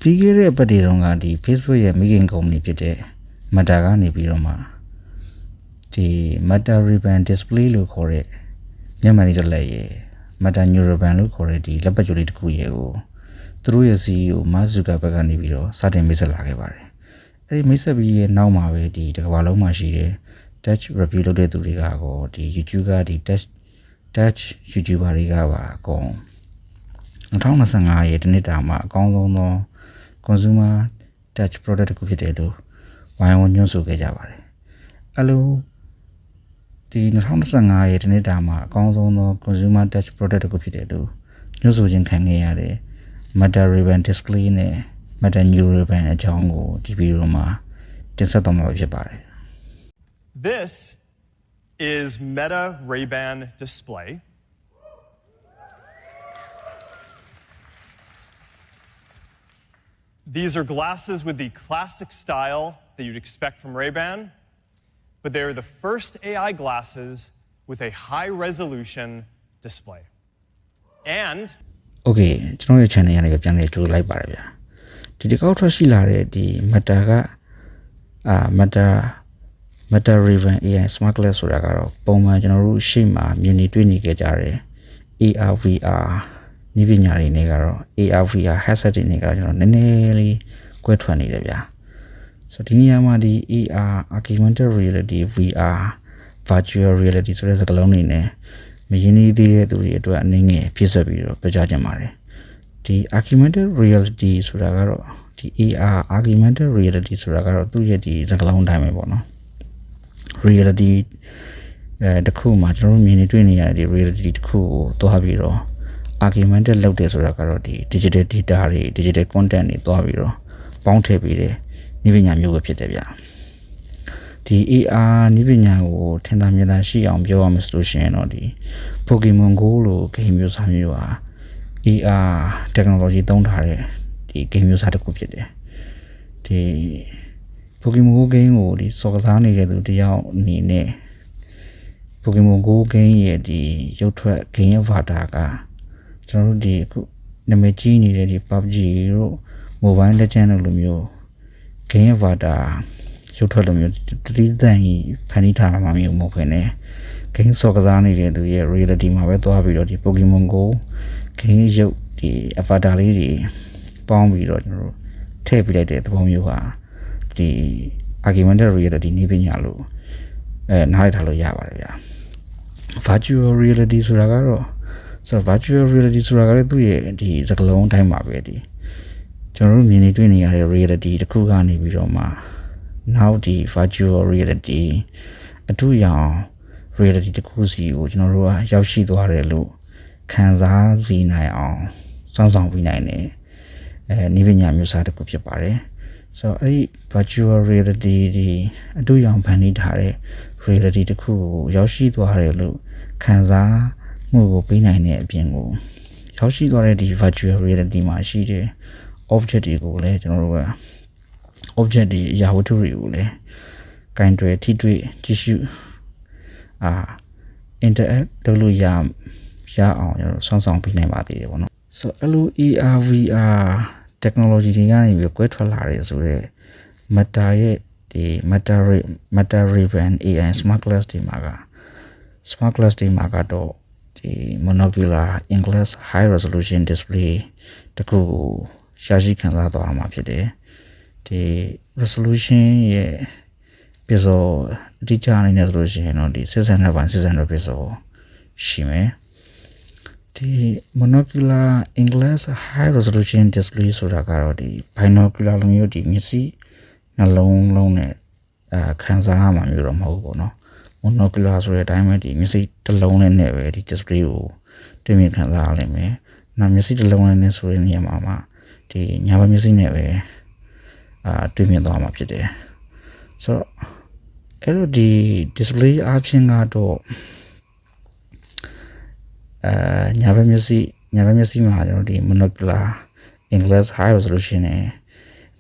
ပြီးခဲ့တဲ့ပတ်တွေတုန်းကဒီ Facebook ရဲ့ making company ဖြစ်တဲ့ Meta ကနေပြီးတော့မှဒီ Meta Ray-Ban display လို့ခေါ်တဲ့မျက်မှန်လေးတစ်လက်ရဲ့ Meta Neural-Ban လို့ခေါ်တဲ့ဒီလက်ပတ်ကြိုလေးတစ်ခုရဲ့ကိုသူတို့ရဲ့ CEO Mark Zuckerberg ကနေပြီးတော့စတင်မိတ်ဆက်လာခဲ့ပါတယ်အဲဒီမိတ်ဆက်ပြီးရဲ့နောက်မှာပဲဒီတစ်ကမ္ဘာလုံးမှာရှိတဲ့ Dutch review လုပ်တဲ့သူတွေကကောဒီ YouTube ကဒီ Dutch YouTuber တွေကပါအကုန်2025ရဲ့ဒီနှစ်တာမှာအကောင်းဆုံးသော consumer touch product တစ်ခုဖြစ်တယ်လို့ဝိုင်းဝန်းညွှန်းဆိုခဲ့ကြပါတယ်အဲ့လိုဒီ2025ရဲ့ဒီနှစ်တာမှာအကောင်းဆုံးသော consumer touch product တစ်ခုဖြစ်တယ်လို့ညွှန်းဆိုခြင်းခံခဲ့ရတဲ့ Meta Ray-Ban display နဲ့ Meta Neural-Ban အကြောင်းကိုဒီဗီဒီယိုမှာတင်ဆက်သွားမှာဖြစ်ပါတယ် This is Meta Ray-Ban display. These are glasses with the classic style that you'd expect from Ray-Ban, but they're the first AI glasses with a high-resolution display. And Okay ကျွန်တော်ရဲ့ channel ကနေပြန်လေးကြိုးလိုက်ပါတယ်ဗျာဒီတစ်ခေါက်ထွက်ရှိလာတဲ့ဒီ Meta ကMeta Ray-Ban AI Smart Glass ဆိုတာကတော့ပုံမှန်ကျွန်တော်တို့ရှေ့မှာမြင်နေတွေ့နေကြတဲ့ AR VR နည်းပညာတွေနဲ့ကတော့ AR VR headset တွေနဲ့ကတော့ကျွန်တော်နည်းနည်းလေးကွဲထွက်နေတယ်ဗျာဆိုတော့ဒီနေရာမှာဒီ AR augmented reality VR virtual reality ဆိုတဲ့စကားလုံးတွေနဲ့မရင်းနှီးသေးတဲ့သူတွေအတွက်အနေငယ်ဖြစ်ဆက်ပြီးတော့ပြောကြားကြပါတယ်ဒီ augmented reality ဆိုတာကတော့ဒီ AR augmented reality ဆိုတာကတော့သူ့ရဲ့ဒီစကားလုံးအတိုင်းပဲပေါ့နော် reality တခုမှာကျွန်တော်တို့မြင်နေတွေ့နေရတဲ့ reality တခုကိုသွားပြီးတော့ augmented လုပ်တယ်ဆိုတာကတော့ဒီ digital data တွေ digital content တွေသွားပြီးတော့ပေါင်းထည့်ပေးတဲ့နည်းပညာမျိုးပဲဖြစ်တယ်ဗျဒီ AR နည်းပညာကိုထင်သာမြင်သာရှိအောင်ပြောရမယ်ဆိုလို့ရှိရင်တော့ဒီ Pokemon Go လို့ game မျိုးစားမျိုးဟာ AR technology သုံးထားတဲ့ဒီ game မျိုးစားတစ်ခုဖြစ်တယ်ဒီ Pokemon Go game ကိုဒီစော်ကစားနေတဲ့သူတယောက်အနေနဲ့ Pokemon Go game ရဲ့ဒီရုပ်ထွက် game avatar ကကျွန်တော်တို့ဒီအခုနာမည်ကြီးနေတဲ့ဒီ PUBG တို့ Mobile Legends တို့လိုမျိုး game avatar ရုပ်ထွက်လိုမျိုးတတိတန်ကြီးဖန်တီးထားမှာမျိုးမဟုတ်ဘဲနဲ့ game စော်ကစားနေတဲ့သူရဲ့ reality မှာပဲသွားပြီးတော့ဒီ Pokemon Go game ရုပ်ဒီ avatar လေးတွေပေါင်းပြီးတော့ကျွန်တော်တို့ထည့်ပြလိုက်တဲ့သဘောမျိုးဟာဒီ augmented reality နည်းပညာလို့နားလည်ထားလို့ရပါတယ်ဗျာ virtual reality ဆိုတာကတော့ဆိုတော့ virtual reality ဆိုတာကလည်းသူ့ရဲ့ဒီစကားလုံးအတိုင်းပါပဲဒီကျွန်တော်တို့မြင်နေတွေ့နေရတဲ့ reality တစ်ခုကနေပြီးတော့မှနောက်ဒီ virtual reality အတူရောင် reality တစ်ခုစီကိုကျွန်တော်တို့ကရောက်ရှိသွားတယ်လို့ခံစားစီနိုင်အောင်စောင့်ဆောင်ပြီးနိုင်တယ်နည်းပညာမျိုးစားတစ်ခုဖြစ်ပါတယ်ဆိုတော့အဲ့ဒီ virtual reality ဒီအတူရောင်ဖန်တီးထားတဲ့ reality တစ်ခုကိုရောက်ရှိသွားတယ်လို့ခံစားမှုကိုပေးနိုင်တဲ့အပြင်ကိုရောက်ရှိသွားတဲ့ဒီ virtual reality မှာရှိတဲ့ object တွေကိုလည်းကျွန်တော်တို့က object တွေအရာဝတ္ထုတွေကိုလည်းကင်တွယ်ထိတွေ့ကြည့်ရှုinteract လုပ်လို့ရအောင်ကျွန်တော်ဆောင်းဆောင်ပေးနိုင်ပါသေးတယ်ပေါ့နော်ဆိုတော့ AR VR technology တွေကနေပြီးကွဲထွက်လာတယ်ဆိုတော့ Meta ရဲ့ဒီ Meta Ray-Ban AI Smart Glass တွေမှာက Smart Glass တွေမှာကတော့ဒီ monocular in-glass high resolution display တခုကိုရှာရှိခံစားသွားမှာဖြစ်တယ်ဒီ resolution ရဲ့ pixel အတိအကျအနေနဲ့ဆိုလို့ရှိရင်တော့ဒီ600 by 600 pixel ရှိမယ်ဒီ monocular in-glass high resolution display ဆိုတာကတော့ဒီ binocular လိုမျိုးဒီမျက်စိနှလုံးလုံးနဲ့ခံစားရမှာမျိုးတော့မဟုတ်ဘူးပေါ့နော် monocular ဆိုတဲ့အတိုင်းပဲဒီမျက်စိတစ်လုံးနဲ့ပဲဒီ display ကိုတွေ့မြင်ခံစားရလိမ့်မယ်နောက်မျက်စိတစ်လုံးနဲ့ဆိုတဲ့နေရာမှာဒီညာဘက်မျက်စိနဲ့ပဲတွေ့မြင်သွားမှာဖြစ်တယ်ဆိုတော့အဲ့လိုဒီ display အပြင်ကတော့ညာဘက်မျက်စိမှာကျွန်တော်ဒီ monocular in-glass high resolution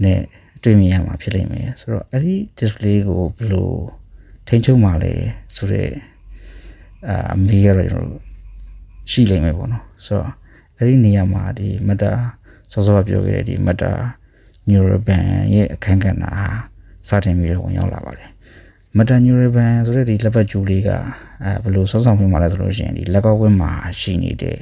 နဲ့တွေ့မြင်ရမှာဖြစ်လိမ့်မယ်ဆိုတော့အဲ့ဒီ display ကိုဘယ်လိုထိန်းချုပ်မှာလဲဆိုတော့အမေရတော့ရှိလိမ့်မယ်ပေါ့နော်ဆိုတော့အဲ့ဒီနေရာမှာဒီ Meta စောစောပြောခဲ့တဲ့ဒီ Meta Neural-band ရဲ့အခန်းကဏ္ဍစတင်ပြီးတော့ဝင်ရောက်လာပါတယ်။ Meta Neural-band ဆိုတဲ့ဒီလက်ပတ်ကျူးလေးကဘယ်လိုစောဆောင်မှုမှာလဲဆိုလို့ရှိရင်ဒီလက်ကောက်ဝင်းမှာရှိနေတဲ့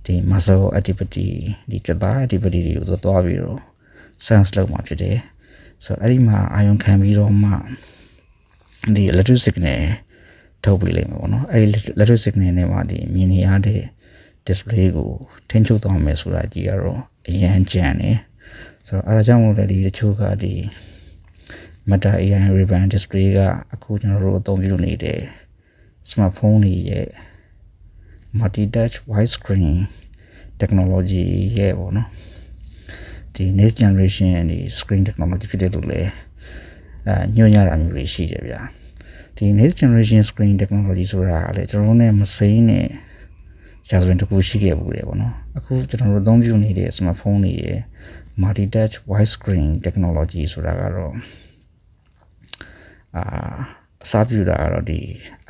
ဒီ muscle activity ဒီကြွက်သား activity တွေကိုသွားပြီးတော့ sense လုပ်မှာဖြစ်တယ်။ဆိုတော့အဲ့ဒီမှာအာရုံခံပြီးတော့မှဒီ electric signal ထုတ်ပေးလိုက်မှာပေါ့နော်။အဲ့ဒီ electric signal နဲ့မှဒီမြင်နေရတဲ့ display ကိုထိန်းချုပ်သွားမယ်ဆိုတာကြီးကတော့အရင်ကြံနေဆိုတော့အဲဒါကြောင့်မို့လို့ဒီတချို့ကဒီ Meta AI Ray-Ban display ကအခုကျွန်တော်တို့အသုံးပြုနေတဲ့ smartphone တွေရဲ့ multi-touch widescreen technology ရဲ့ပေါ့နော်ဒီ next generation ဒီ screen technology ဖြစ်တဲ့လို့လဲညွှန်ရတာမျိုးတွေရှိတယ်ဗျာဒီ next generation screen technology ဆိုတာကလည်းကျွန်တော်တို့နဲ့မစိမ်းနဲ့ရာဇဝင်တစ်ခုရှိခဲ့ဘူးလေပေါ့နော်အခုကျွန်တော်တို့အသုံးပြုနေတဲ့ smartphone တွေရဲ့ multi-touch widescreen technology ဆိုတာကတော့အစားပြုတာကတော့ဒီ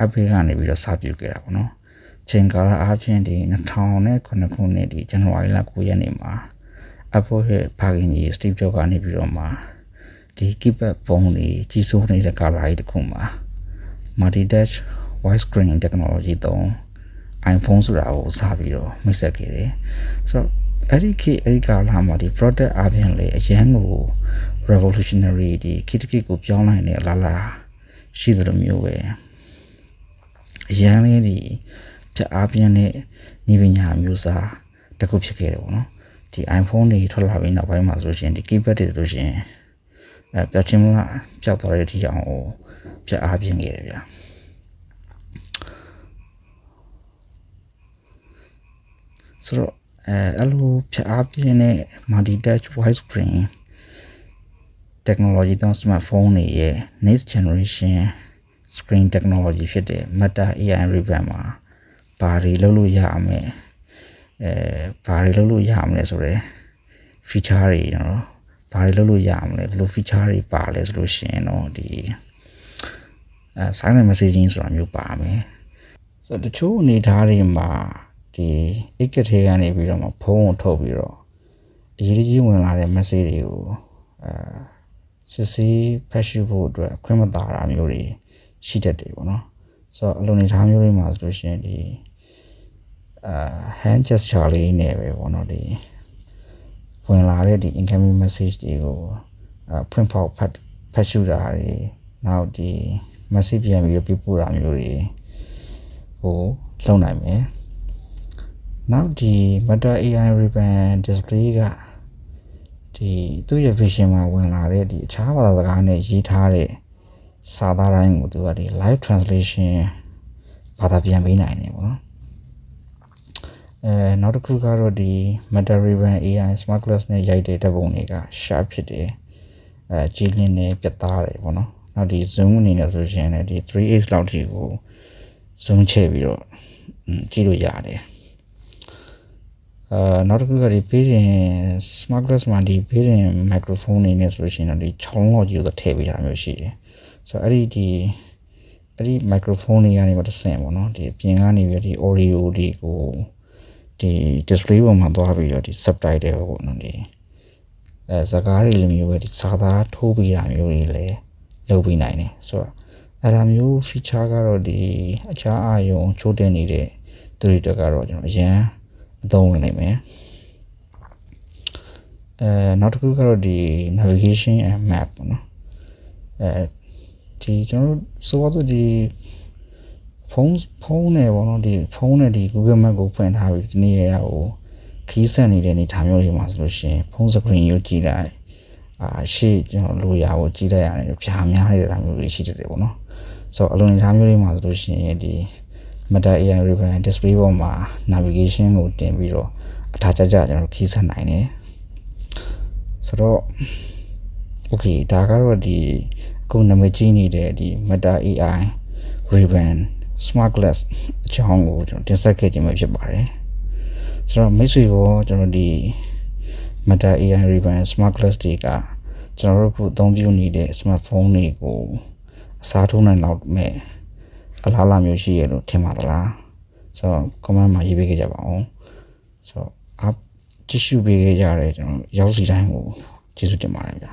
Apple ကနေပြီးတော့စားပြုခဲ့တာပေါ့နော်ချိန်ကာလအားဖြင့်ဒီ2009ခုနှစ်ဒီဇန်နဝါရီလ9ရက်နေ့မှာ Apple ရဲ့ဖခင်ကြီး Steve Jobs ကနေပြီးတော့မှဒီ keypad ဖုန်းတွေကြီးစိုးနေတဲ့ကာလကြီးတစ်ခုမှာ multi-touch widescreen technology သုံး iPhone ဆိုတာကိုစပြီးတော့မိတ်ဆက်ခဲ့တယ်ဆိုတော့အဲ့ဒီကာလမှာဒီ product အပြင်လေအရန်ကို revolutionary ဒီခေတ်ကိုပြောင်းနိုင်တဲ့အလားလာရှိသလိုမျိုးပဲအရန်လေးဒီဖြတ်အားပြင်းတဲ့နည်းပညာမျိုးစားတစ်ခုဖြစ်ခဲ့တယ်ပေါ့နော်ဒီ iPhone တွေထွက်လာပြီးနောက်ပိုင်းမှာဆိုရှင်ဒီ keypad တွေဆိုရှင်ပြောင်းချင်းမလားပျောက်သွားတဲ့အထိအောင်ကိုဖြတ်အားပြင်းခဲ့တယ်ဗျာဆိုတော့အဲ့လိုဖြတ်အားပြင်းတဲ့ multi-touch widescreen technology သုံး smartphone တွေရဲ့ next generation screen technology ဖြစ်တဲ့ Meta AI Ray-Ban မှာဘာတွေလုပ်လို့ရအောင်လဲဘာတွေလုပ်လို့ရအောင်လဲဆိုတော့ feature တွေနော်ဘာတွေလုပ်လို့ရအောင်လဲဘယ်လို feature တွေပါလဲဆိုလို့ရှိရင်တော့ဒီsilent messaging ဆိုတာမျိုးပါမယ်ဆိုတော့တချို့အနေထားတွေမှာဒီအိတ်ကထဲကနေပြီးတော့မှဖုန်းကိုထုတ်ပြီးတော့အရေးကြီးဝင်လာတဲ့ message တွေကိုစစ်ဆေးဖတ်ရှုဖို့အတွက်ခွင့်မသာတာမျိုးတွေရှိတတ်တယ်ပေါ့နော်ဆိုတော့အလိုအနေထားမျိုးတွေမှာဆိုလို့ရှိရင်ဒီhand gesture လေးနဲ့ပဲပေါ့နော်ဒီဝင်လာတဲ့ဒီ incoming message တွေကိုဖွင့်ဖောက်ဖတ်ရှုတာတွေနောက်ဒီ message ပြန်ပြီးပြပို့တာမျိုးတွေကိုလုပ်နိုင်မယ်နောက်ဒီ Meta AI Ray-Ban display ကဒီသူ့ရဲ့ vision မှာဝင်လာတဲ့ဒီအခြားဘာသာစကားနဲ့ရေးထားတဲ့စာသားတိုင်းကိုသူကဒီ live translation ဘာသာပြန်ပေးနိုင်တယ်ပေါ့နော်နောက်တစ်ခုကတော့ဒီ Meta Ray-Ban AI Smart Glass နဲ့ရိုက်တဲ့ဓာတ်ပုံတွေက sharp ဖြစ်တယ်ကြည်လင်းနေပြတ်သားတယ်ပေါ့နော်နောက်ဒီ zoom အနေနဲ့ဆိုရင်လည်းဒီ 3x လောက်ထိကို zoom ချဲ့ပြီးတော့ကြည့်လို့ရတယ်နောက်တစ်ခုကဒီပေးရင် smart glass မှာဒီပေးရင် microphone နေနဲ့ဆိုလို့ရှိရင်တော့ဒီ6လုံးလောက်ကြီးကိုထည့်ပေးတာမျိုးရှိတယ်ဆိုတော့အဲ့ဒီ microphone တွေကနေတော့တစ်ဆင့်ပေါ့နော်ဒီအပြင်ကနေပြီးဒီ audio တွေကိုဒီ display ပေါ်မှာသွားပြီးတော့ဒီ subtitle ပေါ့နော်ဒီစကားတွေလိုမျိုးပဲဒီစာသားထိုးပေးတာမျိုးတွေလည်းလုပ်ပေးနိုင်တယ်ဆိုတော့အဲ့ဒါမျိုး feature ကတော့ဒီအခြားအာရုံချိုးတင်နေတဲ့သူတွေတက်ကတော့ကျွန်တော်အရင်အသုံးဝင်နိုင်မယ်နောက်တစ်ခုကတော့ဒီ navigation and map ပေါ့နော်ဒီကျွန်တော်တို့ဆိုတော့ဒီဖုန်းနဲ့ပေါ့နော်ဒီဖုန်းနဲ့ဒီ Google Map ကိုဖွင့်ထားပြီးဒီနေရာကိုခီးဆက်နေတဲ့အနေထားမျိုးတွေမှာဆိုလို့ရှိရင်ဖုန်း screen ကိုကြည့်လိုက်ရှေ့ကျွန်တော်လိုရာကိုကြည့်လိုက်ရတယ်ဖြာများနေတာမျိုးတွေရှိတတ်တယ်ပေါ့နော်ဆိုတော့အလုံးအနေထားမျိုးတွေမှာဆိုလို့ရှိရင်ဒီ Meta AI Ray-Ban display ပေါ်မှာ navigation ကိုတင်ပြီးတော့အထာကြကြကျွန်တော်ခီးဆက်နိုင်တယ်ဆိုတော့ okay ဒါကတော့ဒီအခုနာမည်ကြီးနေတဲ့ဒီ Meta AI Ray-Ban Smart Glass အကြောင်းကိုကျွန်တော်တင်ဆက်ခဲ့ခြင်းပဲဖြစ်ပါတယ်ဆိုတော့မိတ်ဆွေကိုကျွန်တော်ဒီ Meta AI Ray-Ban Smart Glass တွေကကျွန်တော်တို့အခုအသုံးပြုနေတဲ့ smartphone တွေကိုအစားထိုးနိုင်တော့မဲ့အလားအလာမျိုးရှိရလို့ထင်ပါသလားဆိုတော့ comment မှာရေးပေးခဲ့ကြပါဦးဆိုတော့ကြည့်ရှုပေးခဲ့ကြတဲ့ကျွန်တော်ရောက်စီတိုင်းကို ကျေးဇူးတင်ပါတယ်ဗျာ